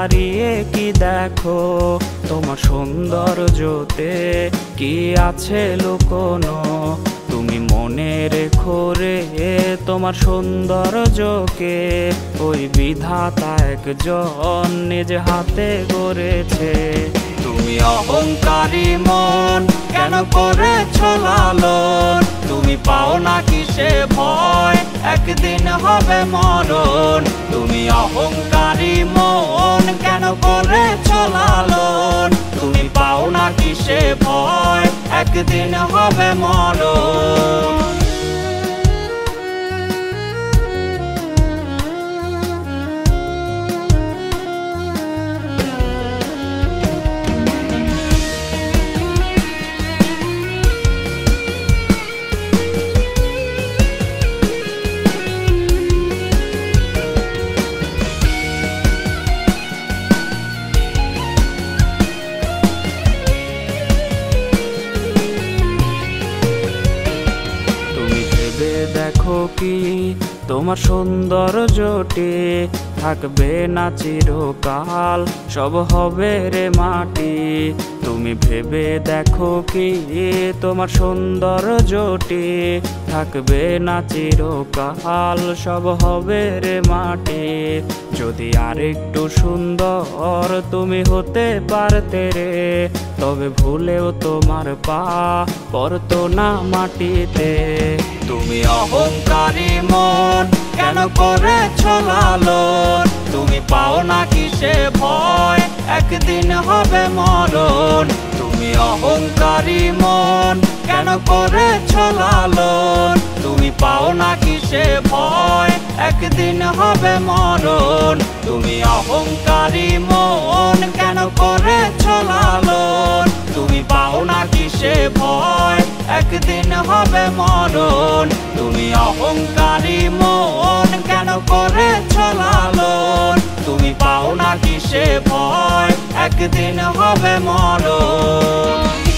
দাঁড়িয়ে কি দেখো, তোমার সৌন্দর্যতে কি আছে লুকোনো। তুমি মনে রেখো রে তোমার সৌন্দর্যকে, ওই বিধাতা একজন নিজ হাতে গড়েছে। তুমি অহংকারী মন কেন করেছ লালন, তুমি পাও না কিসে ভয় একদিন হবে মরণ। তুমি অহংকারী মন কেন করেছ লালন, তুমি পাও না কিসে ভয় একদিন হবে মরণ। দেখো কি তোমার সৌন্দর্যটি থাকবে না চিরকাল, সব হবে রে মাটি। তুমি ভেবে দেখো কি তোমার সৌন্দর্যটি থাকবে না চিরকাল, সব হবে রে মাটি। যদি আরেকটু সুন্দর তুমি হতে পারতে রে, তবে ভুলেও তোমার পা পড়তো না মাটিতে। তুমি অহংকারী মন কেন করেছ লালন, তুমি পাও না কিসে ভয় একদিন হবে মরণ। তুমি অহংকারী মন কেন করেছ লালন, তুমি পাও না কিসে ভয় একদিন হবে মরণ। তুমি অহংকারী মন কেন করেছ লালন, তুমি পাও না কিসে ভয় একদিন হবে মরণ। তুমি অহংকারী মন কেন করেছ লালন, তুমি পাও না কিসে ভয় একদিন হবে মরণ।